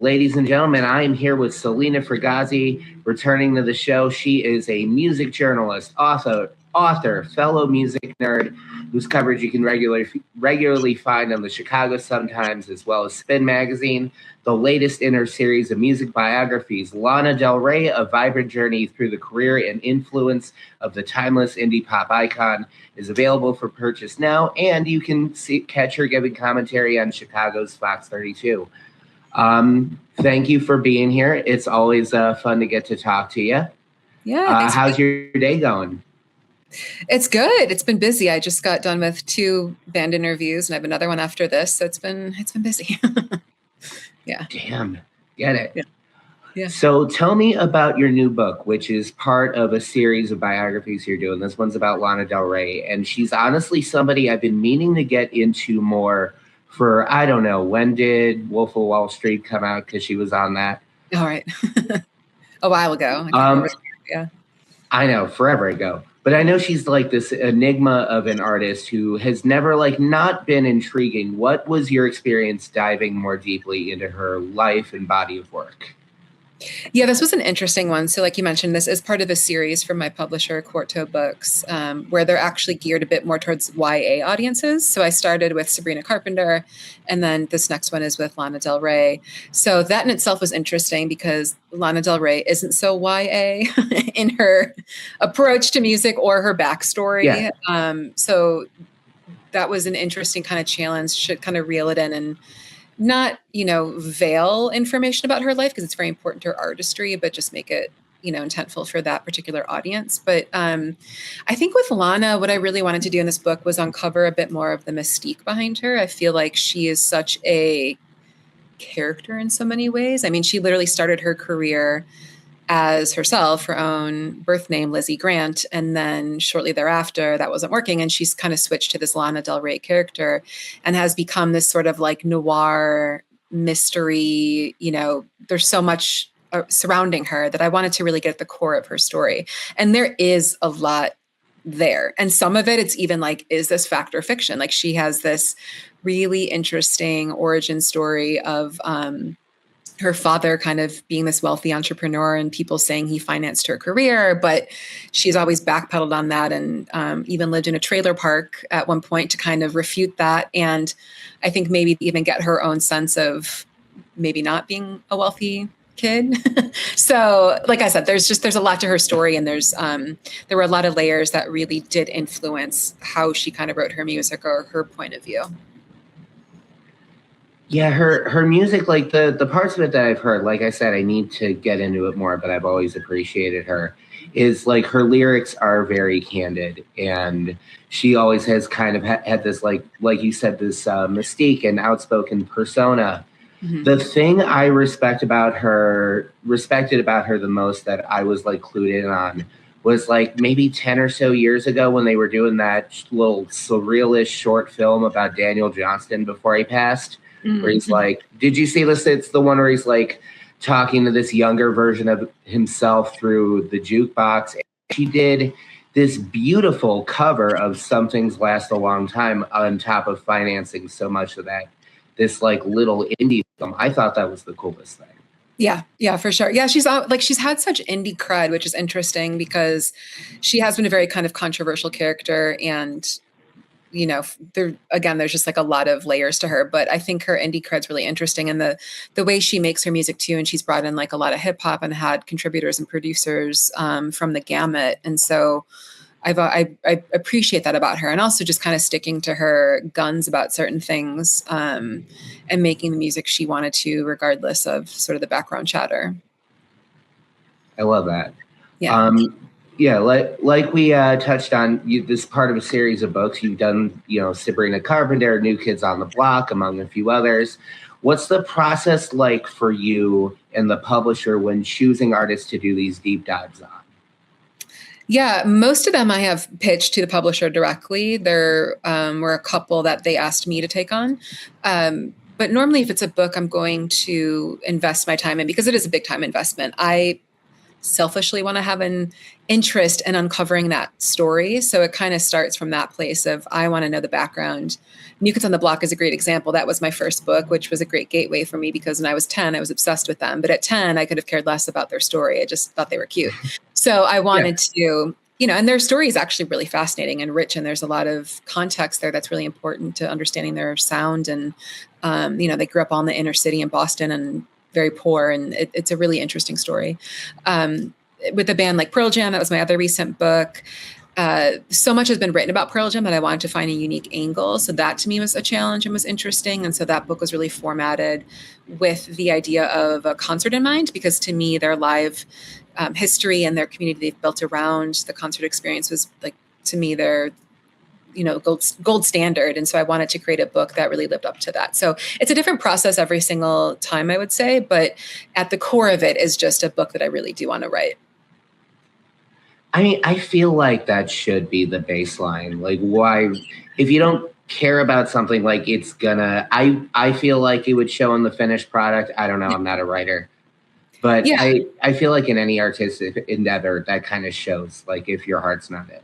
Ladies and gentlemen, I am here with Selena Fragassi, returning to the show. She is a music journalist, author, fellow music nerd, whose coverage you can regularly find on the Chicago Sun-Times as well as Spin Magazine. The latest in her series of music biographies, Lana Del Rey, A Vibrant Journey Through the Career and Influence of the Timeless Indie Pop Icon, is available for purchase now, and you can catch her giving commentary on Chicago's Fox 32. Thank you for being here. It's always fun to get to talk to you. Yeah. How's your day going? It's good. It's been busy. I just got done with 2 band interviews and I have another one after this. So it's been busy. Yeah. Damn. Get it. Yeah. So tell me about your new book, which is part of a series of biographies you're doing. This one's about Lana Del Rey, and she's honestly somebody I've been meaning to get into more for, I don't know, when did Wolf of Wall Street come out? Because she was on that. All right. A while ago. Yeah. I know, forever ago. But I know she's like this enigma of an artist who has never not been intriguing. What was your experience diving more deeply into her life and body of work? Yeah, this was an interesting one. So like you mentioned, this is part of a series from my publisher, Quarto Books, where they're actually geared a bit more towards YA audiences. So I started with Sabrina Carpenter, and then this next one is with Lana Del Rey. So that in itself was interesting because Lana Del Rey isn't so YA in her approach to music or her backstory. Yeah. So that was an interesting kind of challenge to kind of reel it in and not, veil information about her life because it's very important to her artistry, but just make it, intentful for that particular audience. But I think with Lana, what I really wanted to do in this book was uncover a bit more of the mystique behind her. I feel like she is such a character in so many ways. I mean, she literally started her career as herself, her own birth name, Lizzie Grant. And then shortly thereafter, that wasn't working. And she's kind of switched to this Lana Del Rey character and has become this sort of noir mystery. There's so much surrounding her that I wanted to really get at the core of her story. And there is a lot there. And some of it, it's even is this fact or fiction? She has this really interesting origin story of, her father kind of being this wealthy entrepreneur and people saying he financed her career, but she's always backpedaled on that and even lived in a trailer park at one point to kind of refute that. And I think maybe even get her own sense of maybe not being a wealthy kid. So like I said, there's a lot to her story, and there were a lot of layers that really did influence how she kind of wrote her music or her point of view. Yeah, her music, the parts of it that I've heard, like I said, I need to get into it more, but I've always appreciated her, is her lyrics are very candid, and she always has kind of had this, like you said, this mystique and outspoken persona. Mm-hmm. The thing I respected about her the most that I was clued in on was maybe 10 or so years ago when they were doing that little surrealist short film about Daniel Johnston before he passed. Mm-hmm. Where he's did you see this? It's the one where he's talking to this younger version of himself through the jukebox. And she did this beautiful cover of Some Things Last a Long Time on top of financing so much of that, this little indie film. I thought that was the coolest thing. Yeah, for sure. Yeah, she's had such indie cred, which is interesting because she has been a very kind of controversial character, and there's just a lot of layers to her, but I think her indie cred's really interesting, and the way she makes her music too. And she's brought in a lot of hip hop and had contributors and producers from the gamut. And so I appreciate that about her, and also just kind of sticking to her guns about certain things and making the music she wanted to, regardless of sort of the background chatter. I love that. Yeah. Yeah, like we touched on, this part of a series of books. You've done, Sabrina Carpenter, New Kids on the Block, among a few others. What's the process like for you and the publisher when choosing artists to do these deep dives on? Yeah, most of them I have pitched to the publisher directly. There were a couple that they asked me to take on. But normally if it's a book I'm going to invest my time in, because it is a big time investment, I selfishly want to have an interest in uncovering that story. So it kind of starts from that place of, I want to know the background. New Kids on the Block is a great example. That was my first book, which was a great gateway for me, because when I was 10, I was obsessed with them. But at 10, I could have cared less about their story. I just thought they were cute. So I wanted to, and their story is actually really fascinating and rich. And there's a lot of context there that's really important to understanding their sound. And, they grew up all in the inner city in Boston and very poor. And it's a really interesting story. With a band like Pearl Jam, that was my other recent book. So much has been written about Pearl Jam that I wanted to find a unique angle. So that to me was a challenge and was interesting. And so that book was really formatted with the idea of a concert in mind, because to me, their live history and their community they've built around the concert experience was, like, to me, their gold standard. And so I wanted to create a book that really lived up to that. So it's a different process every single time, I would say, but at the core of it is just a book that I really do want to write. I mean, I feel like that should be the baseline. Like, why, if you don't care about something, like, it's gonna, I feel like it would show in the finished product. I don't know. I'm not a writer, but I feel like in any artistic endeavor, that kind of shows, like, if your heart's not in it.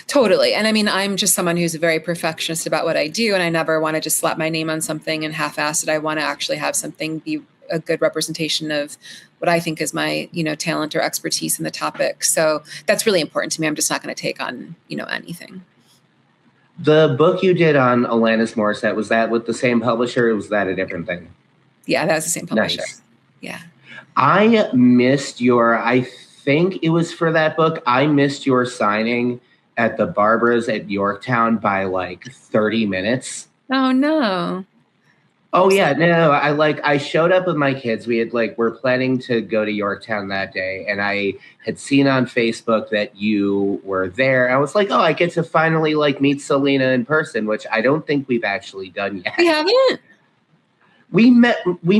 Totally. And I mean, I'm just someone who's very perfectionist about what I do. And I never want to just slap my name on something and half-ass it. I want to actually have something be a good representation of what I think is my, talent or expertise in the topic. So that's really important to me. I'm just not going to take on, anything. The book you did on Alanis Morissette, was that with the same publisher, or was that a different thing? Yeah, that was the same publisher. Nice. Yeah. I missed I think it was for that book, I missed your signing at the Barbara's at Yorktown by like 30 minutes. Oh, no. Oh, yeah. No, I showed up with my kids. We had we're planning to go to Yorktown that day. And I had seen on Facebook that you were there. I was like, oh, I get to finally meet Selena in person, which I don't think we've actually done yet. We haven't? We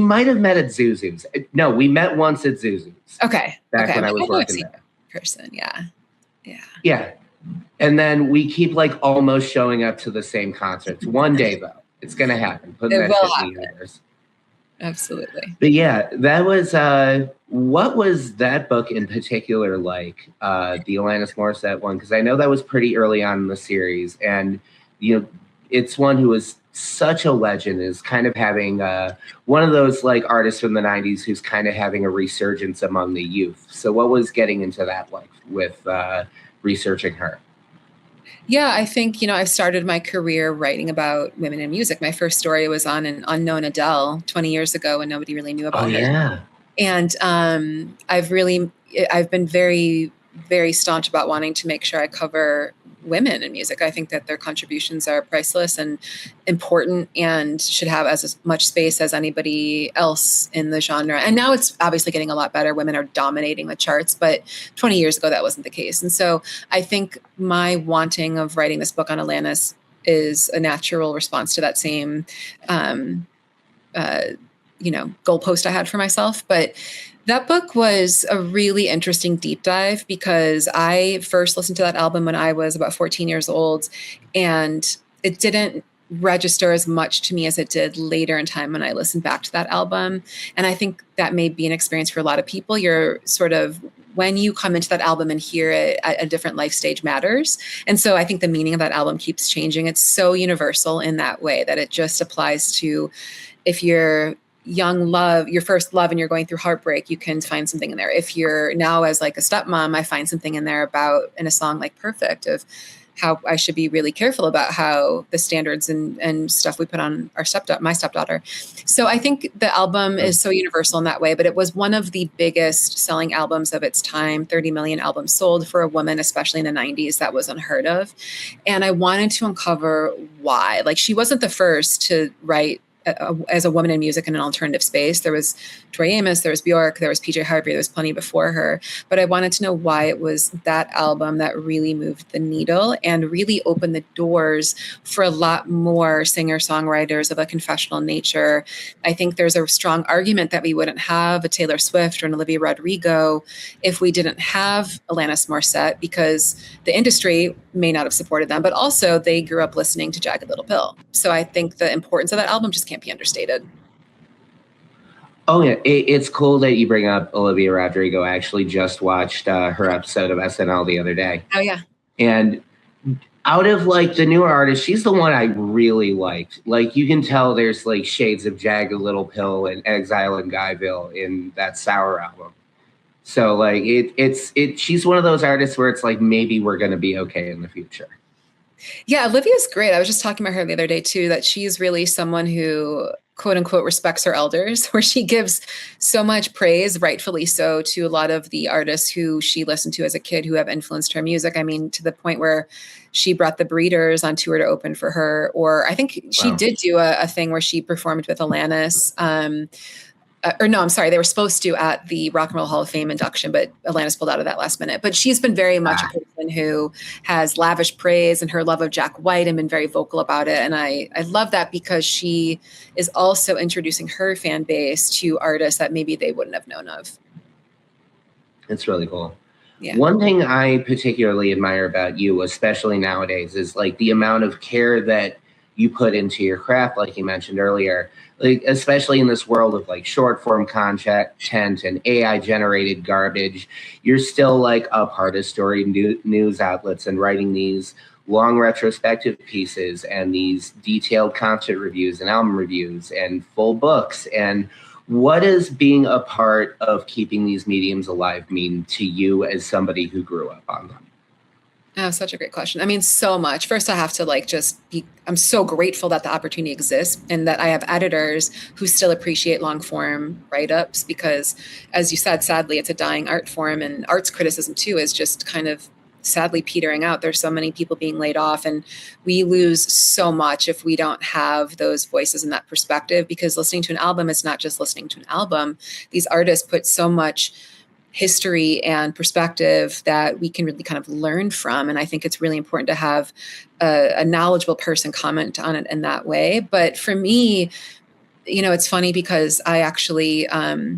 might have met at Zuzu's. No, we met once at Zuzu's. Okay. Back when I was working there. Person. Yeah. Yeah. Yeah. And then we keep almost showing up to the same concerts. One day, though, it's going to happen. Putting that shit in the universe. Absolutely. But yeah, that was, what was that book in particular like, the Alanis Morissette one? Because I know that was pretty early on in the series. And, it's one who was such a legend, is kind of having one of those artists from the 90s who's kind of having a resurgence among the youth. So what was getting into that with researching her? Yeah, I think, I started my career writing about women in music. My first story was on an unknown Adele 20 years ago when nobody really knew about her. Yeah. And I've been very, very staunch about wanting to make sure I cover women in music. I think that their contributions are priceless and important and should have as much space as anybody else in the genre. And now it's obviously getting a lot better. Women are dominating the charts, but 20 years ago, that wasn't the case. And so I think my wanting of writing this book on Alanis is a natural response to that same, goalpost I had for myself. But that book was a really interesting deep dive because I first listened to that album when I was about 14 years old, and it didn't register as much to me as it did later in time when I listened back to that album. And I think that may be an experience for a lot of people. You're sort of, when you come into that album and hear it at a different life stage matters. And so I think the meaning of that album keeps changing. It's so universal in that way that it just applies to, if you're young love, your first love, and you're going through heartbreak, you can find something in there. If you're now as a stepmom, I find something in there about, in a song like Perfect, of how I should be really careful about how the standards and stuff we put on my stepdaughter. So I think the album is so universal in that way, but it was one of the biggest selling albums of its time. 30 million albums sold for a woman, especially in the 90s. That was unheard of. And I wanted to uncover why. She wasn't the first to write as a woman in music in an alternative space. There was Tori Amos, there was Bjork, there was PJ Harvey, there was plenty before her. But I wanted to know why it was that album that really moved the needle and really opened the doors for a lot more singer-songwriters of a confessional nature. I think there's a strong argument that we wouldn't have a Taylor Swift or an Olivia Rodrigo if we didn't have Alanis Morissette, because the industry may not have supported them, but also they grew up listening to Jagged Little Pill. So I think the importance of that album just can't be understated. Oh yeah, it's cool that you bring up Olivia Rodrigo. I actually just watched her episode of SNL the other day, Oh yeah. and out of like the newer artists, she's the one I really liked. Like you can tell there's like shades of Jagged Little Pill and Exile in Guyville in that Sour album. So like she's one of those artists where it's like maybe we're gonna be okay in the future. Yeah, Olivia's great. I was just talking about her the other day too, that she's really someone who quote unquote respects her elders, where she gives so much praise, rightfully so, to a lot of the artists who she listened to as a kid who have influenced her music. I mean, to the point where she brought the Breeders on tour to open for her, or I think she did do a thing where she performed with Alanis. Or no, I'm sorry, they were supposed to at the Rock and Roll Hall of Fame induction, but Alanis pulled out of that last minute. But she's been very much a person who has lavish praise and her love of Jack White and been very vocal about it. And I love that because she is also introducing her fan base to artists that maybe they wouldn't have known of. It's really cool. Yeah. One thing I particularly admire about you, especially nowadays, is like the amount of care that you put into your craft, like you mentioned earlier. Like especially in this world of like short form content and AI generated garbage, you're still like a part of story news outlets and writing these long retrospective pieces and these detailed concert reviews and album reviews and full books. And what does being a part of keeping these mediums alive mean to you as somebody who grew up on them? Oh, such a great question. I mean, so much. First, I have to like I'm so grateful that the opportunity exists and that I have editors who still appreciate long form write-ups because, as you said, sadly, it's a dying art form, and arts criticism too is just kind of sadly petering out. There's so many people being laid off, and we lose so much if we don't have those voices and that perspective, because listening to an album is not just listening to an album. These artists put so much history and perspective that we can really kind of learn from. And I think it's really important to have a knowledgeable person comment on it in that way. But for me, you know, it's funny because I actually, I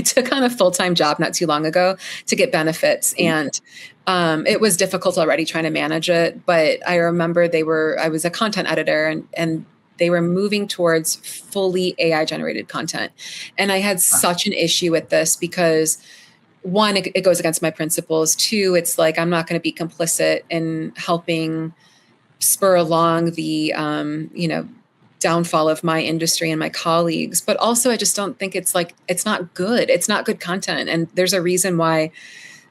took on a full-time job not too long ago to get benefits. And it was difficult already trying to manage it. But I remember I was a content editor and they were moving towards fully AI generated content. And I had such an issue with this because one, it goes against my principles. Two, it's like, I'm not going to be complicit in helping spur along the, downfall of my industry and my colleagues. But also I just don't think it's not good. It's not good content. And there's a reason why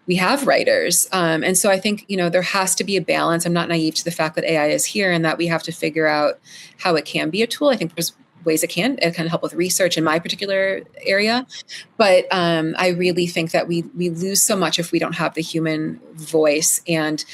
we have writers. And so I think, there has to be a balance. I'm not naive to the fact that AI is here and that we have to figure out how it can be a tool. I think there's ways it can help with research in my particular area. But I really think that we lose so much if we don't have the human voice. And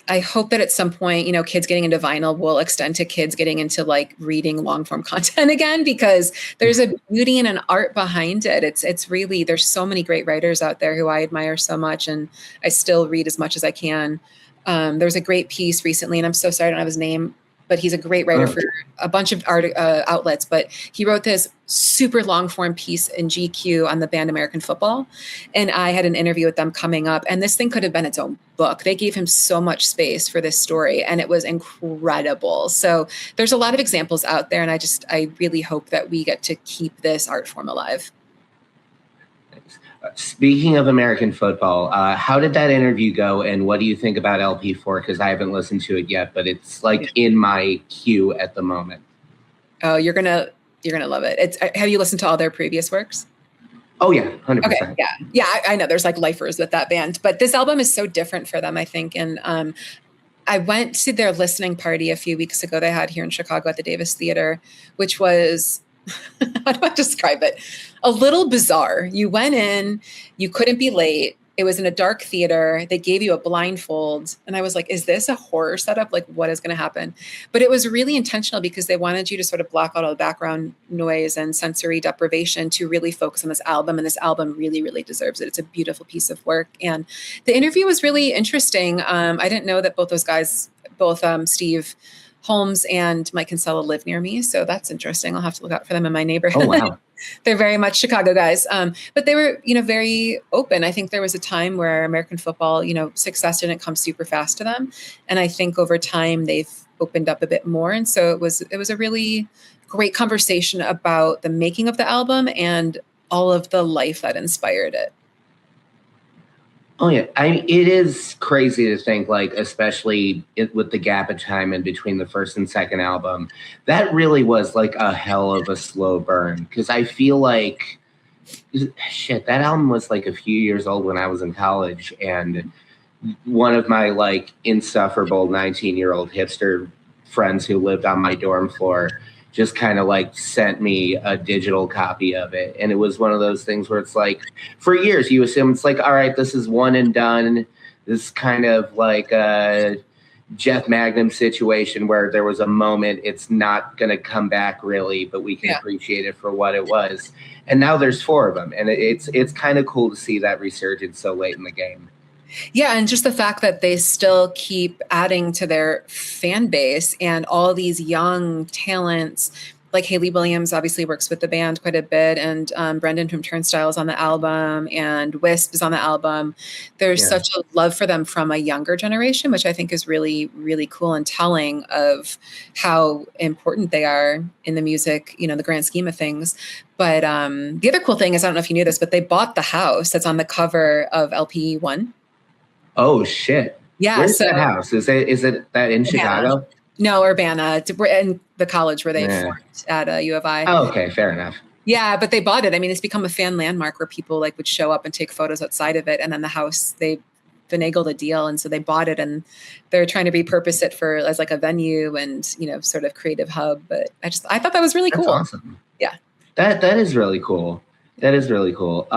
I hope that at some point, kids getting into vinyl will extend to kids getting into like reading long form content again, because there's a beauty and an art behind it. It's really, there's so many great writers out there who I admire so much, and I still read as much as I can. There's a great piece recently, and I'm so sorry I don't have his name, but he's a great writer for a bunch of art outlets. But he wrote this super long form piece in GQ on the band American Football. And I had an interview with them coming up, and this thing could have been its own book. They gave him so much space for this story, and it was incredible. So there's a lot of examples out there, and I really hope that we get to keep this art form alive. Speaking of American football, how did that interview go, and what do you think about LP4? Because I haven't listened to it yet, but it's like in my queue at the moment. Oh, you're gonna love it. Have you listened to all their previous works? Oh yeah, 100%. Okay, yeah. I know there's like lifers with that band, but this album is so different for them, I think. And I went to their listening party a few weeks ago they had here in Chicago at the Davis Theater, which was, how do I describe it? A little bizarre. You went in, you couldn't be late. It was in a dark theater. They gave you a blindfold. And I was like, is this a horror setup? Like, what is going to happen? But it was really intentional because they wanted you to sort of block out all the background noise and sensory deprivation to really focus on this album. And this album really, really deserves it. It's a beautiful piece of work. And the interview was really interesting. I didn't know that both those guys, Steve Holmes and Mike Kinsella, live near me. So that's interesting. I'll have to look out for them in my neighborhood. Oh, wow. They're very much Chicago guys. But they were, very open. I think there was a time where American football, success didn't come super fast to them. And I think over time they've opened up a bit more. And so it was a really great conversation about the making of the album and all of the life that inspired it. Oh yeah, it is crazy to think, like, especially with the gap of time in between the first and second album, that really was like a hell of a slow burn. Because I feel like, shit, that album was like a few years old when I was in college, and one of my like insufferable 19-year-old hipster friends who lived on my dorm floor just kind of like sent me a digital copy of it. And it was one of those things where it's like, for years you assume it's like, all right, this is one and done. This is kind of like a Jeff Magnum situation where there was a moment, it's not going to come back really, but we can appreciate it for what it was. And now there's 4 of them. And it's kind of cool to see that resurgence so late in the game. Yeah, and just the fact that they still keep adding to their fan base and all these young talents, like Hayley Williams obviously works with the band quite a bit, and Brendan from Turnstile is on the album, and Wisp is on the album. There's such a love for them from a younger generation, which I think is really, really cool and telling of how important they are in the music, you know, the grand scheme of things. But the other cool thing is, I don't know if you knew this, but they bought the house that's on the cover of LP 1. Oh shit! Yeah, where's that house? Is it that in Chicago? No, Urbana. We're in the college where they formed at U of I. Oh, okay, fair enough. Yeah, but they bought it. I mean, it's become a fan landmark where people like would show up and take photos outside of it, and then the house they finagled a deal, and so they bought it, and they're trying to repurpose it for as like a venue and, you know, sort of creative hub. But I thought that was really cool. That's awesome. Yeah, that is really cool. That is really cool.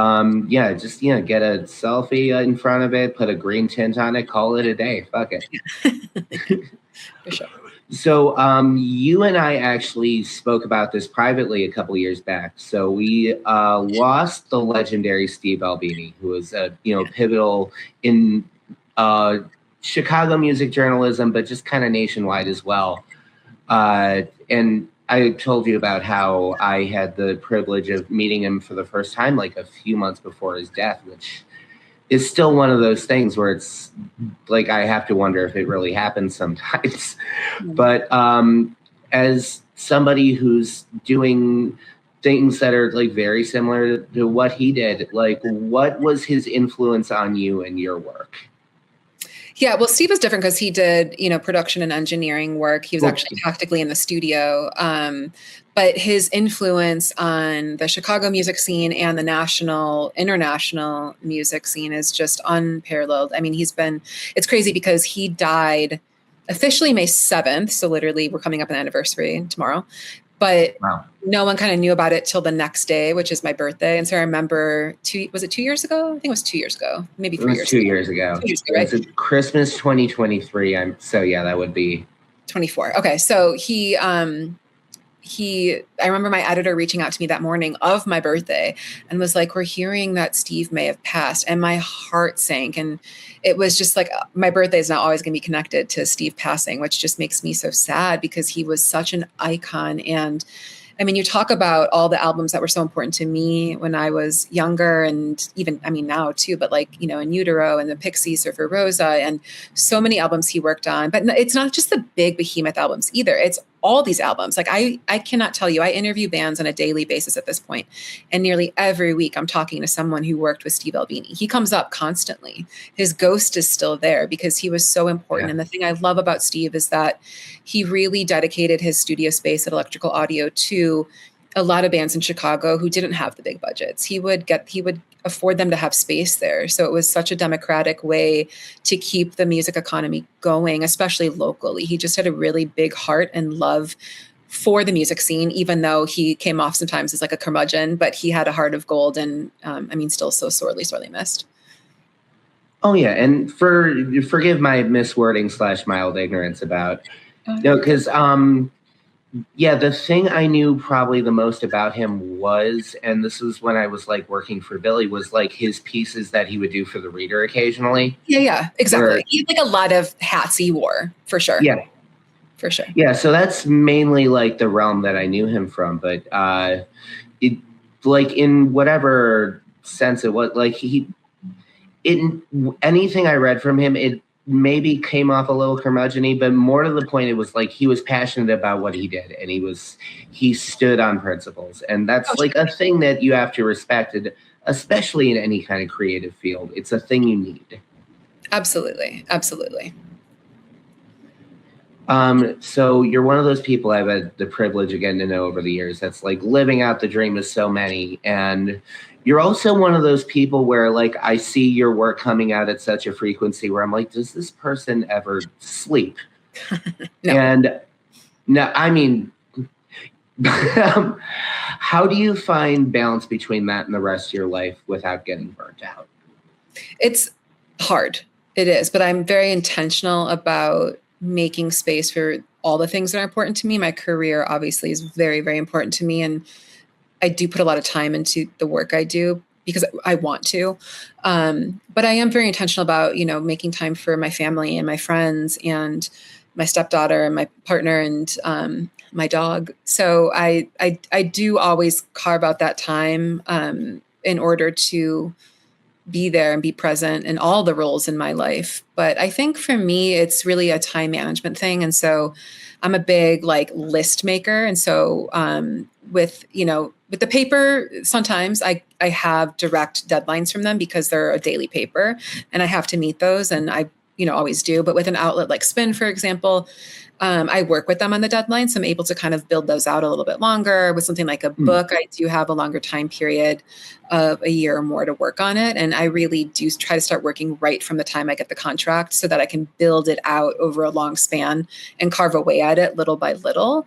Yeah, just, you know, get a selfie in front of it, put a green tint on it, call it a day. Fuck it. For sure. So you and I actually spoke about this privately a couple of years back. So we lost the legendary Steve Albini, who was pivotal in Chicago music journalism, but just kind of nationwide as well. And I told you about how I had the privilege of meeting him for the first time like a few months before his death, which is still one of those things where it's like I have to wonder if it really happens sometimes. But as somebody who's doing things that are like very similar to what he did, like what was his influence on you and your work? Yeah, well, Steve was different because he did, you know, production and engineering work. He was actually practically in the studio. But his influence on the Chicago music scene and the international music scene is just unparalleled. I mean, it's crazy because he died officially May 7th. So literally we're coming up on the anniversary tomorrow. But no one kind of knew about it till the next day, which is my birthday. And so I remember, was it 2 years ago? I think it was 2 years ago, maybe 3 years ago. 2 years ago. 2 years ago, right? It's Christmas 2023. That would be 24. Okay. So I remember my editor reaching out to me that morning of my birthday and was like, we're hearing that Steve may have passed. And my heart sank. And it was just like, my birthday is not always going to be connected to Steve passing, which just makes me so sad because he was such an icon. And I mean, you talk about all the albums that were so important to me when I was younger and even, I mean, now too, but like, you know, In Utero and the Pixies, Surfer Rosa, and so many albums he worked on. But it's not just the big behemoth albums either. It's all these albums. Like I cannot tell you, I interview bands on a daily basis at this point, and nearly every week I'm talking to someone who worked with Steve Albini. He comes up constantly. His ghost is still there because he was so important. Yeah. And the thing I love about Steve is that he really dedicated his studio space at Electrical Audio to a lot of bands in Chicago who didn't have the big budgets. He would afford them to have space there. So it was such a democratic way to keep the music economy going, especially locally. He just had a really big heart and love for the music scene, even though he came off sometimes as like a curmudgeon, but he had a heart of gold and still so sorely missed. Oh yeah. And forgive my miswording / mild ignorance about, because the thing I knew probably the most about him was, and this was when I was like working for Billy, was like his pieces that he would do for the Reader occasionally. Yeah, exactly. He had like a lot of hats he wore, for sure. Yeah. For sure. Yeah, so that's mainly like the realm that I knew him from, but it like in whatever sense it was, like anything I read from him, maybe came off a little curmudgeon-y, but more to the point, it was like he was passionate about what he did, and he stood on principles, and that's like a thing that you have to respect, especially in any kind of creative field. It's a thing you need. Absolutely. Absolutely. So you're one of those people I've had the privilege again to know over the years that's like living out the dream of so many. And you're also one of those people where like I see your work coming out at such a frequency where I'm like, does this person ever sleep? No. And no, I mean, how do you find balance between that and the rest of your life without getting burnt out? It's hard. It is, but I'm very intentional about making space for all the things that are important to me. My career obviously is very, very important to me. And I do put a lot of time into the work I do because I want to. But I am very intentional about, making time for my family and my friends and my stepdaughter and my partner and my dog. So I do always carve out that time in order to be there and be present in all the roles in my life. But I think for me, it's really a time management thing. And so I'm a big like list maker. And so with the paper, sometimes I have direct deadlines from them because they're a daily paper and I have to meet those. And I always do. But with an outlet like Spin, for example, I work with them on the deadline. So I'm able to kind of build those out a little bit longer. With something like a book, I do have a longer time period of a year or more to work on it. And I really do try to start working right from the time I get the contract so that I can build it out over a long span and carve away at it little by little.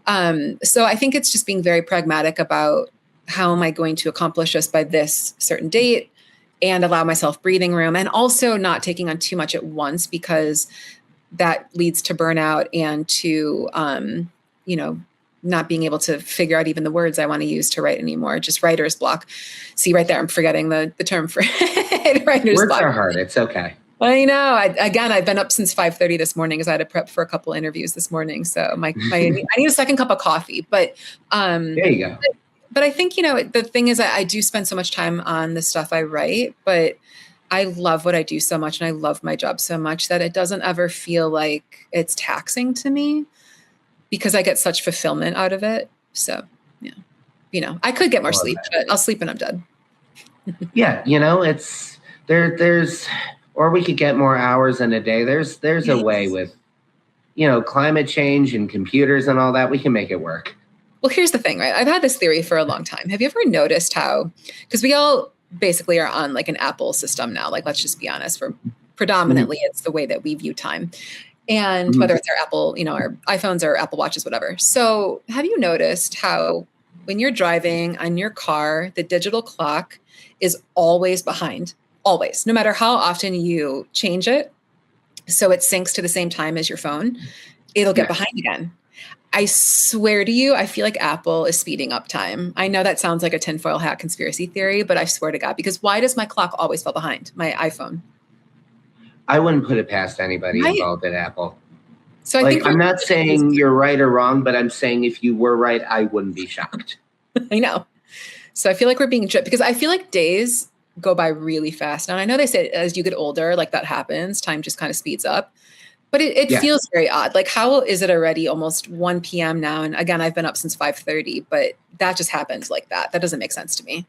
So I think it's just being very pragmatic about how am I going to accomplish this by this certain date and allow myself breathing room, and also not taking on too much at once because that leads to burnout and to, not being able to figure out even the words I want to use to write anymore. Just writer's block. See right there, I'm forgetting the term for it. Writer's words block. Are hard. It's okay. I know. I've been up since 5:30 this morning because I had to prep for a couple interviews this morning. So I need a second cup of coffee. But there you go. But I think, the thing is I do spend so much time on the stuff I write, but I love what I do so much and I love my job so much that it doesn't ever feel like it's taxing to me because I get such fulfillment out of it. So, yeah, I could get more sleep, but I'll sleep when I'm dead. Yeah. It's there's, or we could get more hours in a day. There's a way with, climate change and computers and all that, we can make it work. Well, here's the thing, right? I've had this theory for a long time. Have you ever noticed how, because we all basically are on like an Apple system now, like, let's just be honest, for predominantly it's the way that we view time. And whether it's our Apple, our iPhones or Apple Watches, whatever. So have you noticed how when you're driving on your car, the digital clock is always behind, always, no matter how often you change it. So it syncs to the same time as your phone, it'll get behind again. I swear to you, I feel like Apple is speeding up time. I know that sounds like a tinfoil hat conspiracy theory, but I swear to God, because why does my clock always fall behind, my iPhone? I wouldn't put it past anybody involved at Apple. So I think I'm not saying you're right or wrong, but I'm saying if you were right, I wouldn't be shocked. I know. So I feel like we're being tripped because I feel like days go by really fast. And I know they say as you get older, like that happens, time just kind of speeds up. But it feels very odd. Like, how is it already almost 1 p.m. now? And again, I've been up since 5:30, but that just happened like that. That doesn't make sense to me.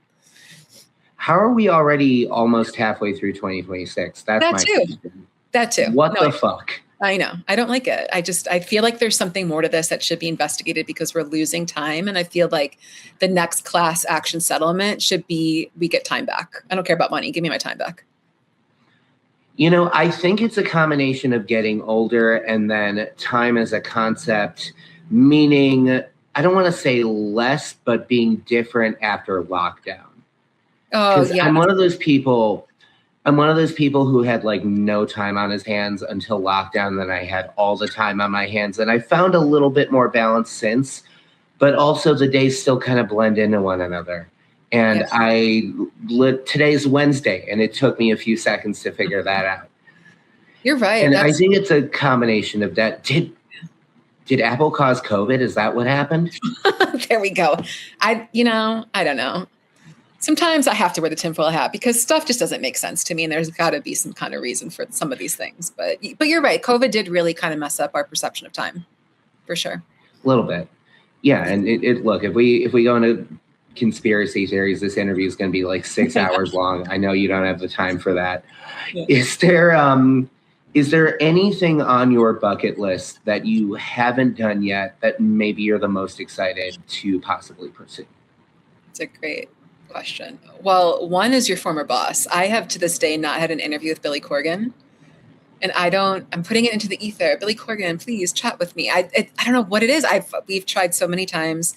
How are we already almost halfway through 2026? That's my question. That too. What the fuck? I know. I don't like it. I feel like there's something more to this that should be investigated because we're losing time. And I feel like the next class action settlement should be, we get time back. I don't care about money. Give me my time back. I think it's a combination of getting older and then time as a concept, meaning, I don't want to say less, but being different after lockdown. Oh, yeah. I'm one of those people who had like no time on his hands until lockdown. Then I had all the time on my hands, and I found a little bit more balance since, but also the days still kind of blend into one another. And today's Wednesday, and it took me a few seconds to figure that out. You're right. And I think it's a combination of that. Did Apple cause COVID? Is that what happened? There we go. I don't know. sometimes I have to wear the tinfoil hat because stuff just doesn't make sense to me. And there's got to be some kind of reason for some of these things. But you're right. COVID did really kind of mess up our perception of time, for sure. A little bit. Yeah. And look, if we go into conspiracy theories, this interview is going to be like 6 hours long. I know you don't have the time for that. Yeah. Is there anything on your bucket list that you haven't done yet that maybe you're the most excited to possibly pursue? It's a great question. Well, one is your former boss. I have to this day not had an interview with Billy Corgan. And I'm putting it into the ether. Billy Corgan, please chat with me. I don't know what it is. We've tried so many times.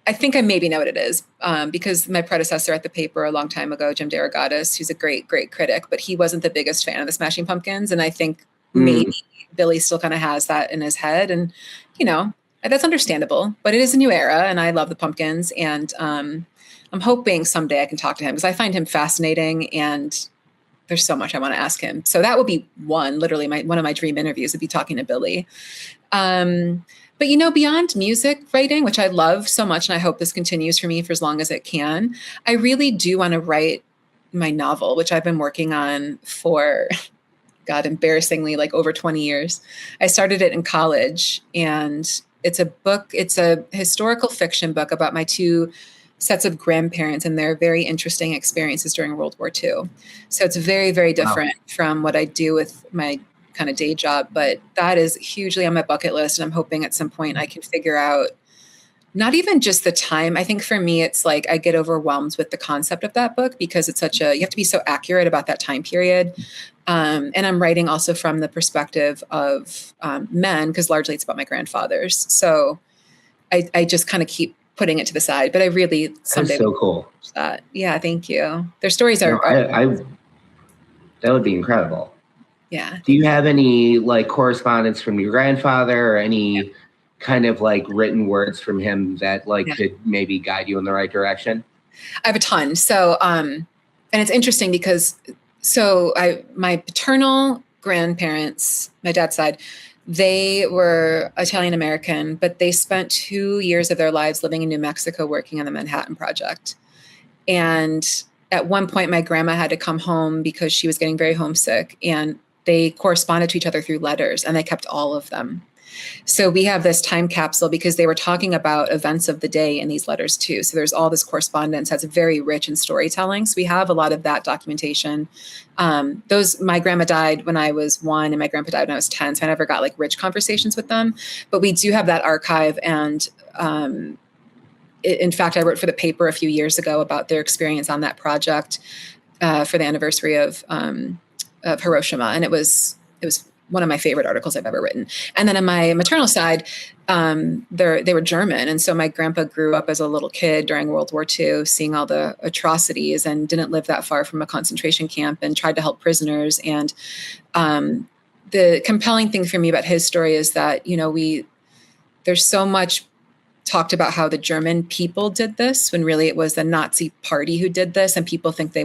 I think I maybe know what it is because my predecessor at the paper a long time ago, Jim DeRogatis, who's a great, great critic, but he wasn't the biggest fan of the Smashing Pumpkins. And I think maybe Billy still kind of has that in his head. And, that's understandable, but it is a new era and I love the Pumpkins. And I'm hoping someday I can talk to him because I find him fascinating and there's so much I want to ask him. So that would be literally one of my dream interviews would be talking to Billy. But, beyond music writing, which I love so much, and I hope this continues for me for as long as it can, I really do want to write my novel, which I've been working on for, God, embarrassingly, like over 20 years. I started it in college, and it's a historical fiction book about my two sets of grandparents and their very interesting experiences during World War II. So it's very, very different from what I do with my kind of day job, but that is hugely on my bucket list. And I'm hoping at some point I can figure out not even just the time. I think for me, it's like I get overwhelmed with the concept of that book because it's you have to be so accurate about that time period. And I'm writing also from the perspective of men, because largely it's about my grandfathers. So I just kind of keep putting it to the side, but I really someday. That's so cool. That. Yeah, thank you. Their stories are. That would be incredible. Yeah. Do you have any like correspondence from your grandfather or any kind of like written words from him that could maybe guide you in the right direction? I have a ton. So, and it's interesting because my paternal grandparents, my dad's side, they were Italian American, but they spent 2 years of their lives living in New Mexico working on the Manhattan Project. And at one point, my grandma had to come home because she was getting very homesick, and they corresponded to each other through letters, and they kept all of them. So we have this time capsule because they were talking about events of the day in these letters too. So there's all this correspondence that's very rich in storytelling. So we have a lot of that documentation. My grandma died when I was 1 and my grandpa died when I was 10. So I never got like rich conversations with them, but we do have that archive. And in fact, I wrote for the paper a few years ago about their experience on that project for the anniversary of Hiroshima. And it was one of my favorite articles I've ever written. And then on my maternal side, they were German. And so my grandpa grew up as a little kid during World War II, seeing all the atrocities and didn't live that far from a concentration camp and tried to help prisoners. And the compelling thing for me about his story is that, there's so much talked about how the German people did this when really it was the Nazi party who did this. And people think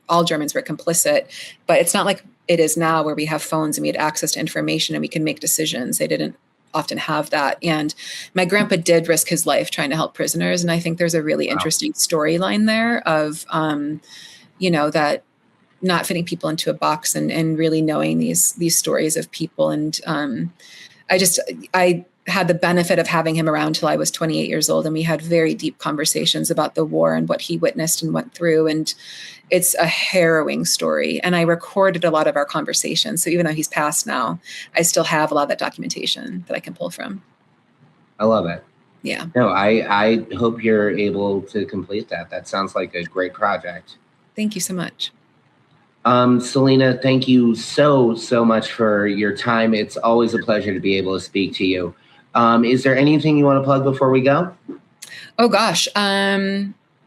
all Germans were complicit, but it's not like it is now where we have phones and we had access to information and we can make decisions. They didn't often have that. And my grandpa did risk his life trying to help prisoners. And I think there's a really interesting storyline there of, that not fitting people into a box and really knowing these stories of people. And I had the benefit of having him around till I was 28 years old. And we had very deep conversations about the war and what he witnessed and went through. And it's a harrowing story. And I recorded a lot of our conversations. So even though he's passed now, I still have a lot of that documentation that I can pull from. I love it. Yeah. No, I hope you're able to complete that. That sounds like a great project. Thank you so much. Selena, thank you so much for your time. It's always a pleasure to be able to speak to you. Is there anything you want to plug before we go? Oh, gosh.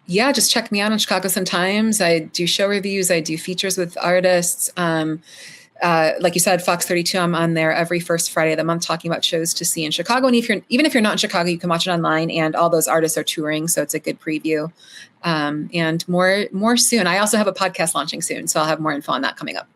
Yeah, just check me out in Chicago sometimes. I do show reviews. I do features with artists. Like you said, Fox 32, I'm on there every first Friday of the month talking about shows to see in Chicago. And even if you're not in Chicago, you can watch it online, and all those artists are touring. So it's a good preview. And more soon. I also have a podcast launching soon, so I'll have more info on that coming up.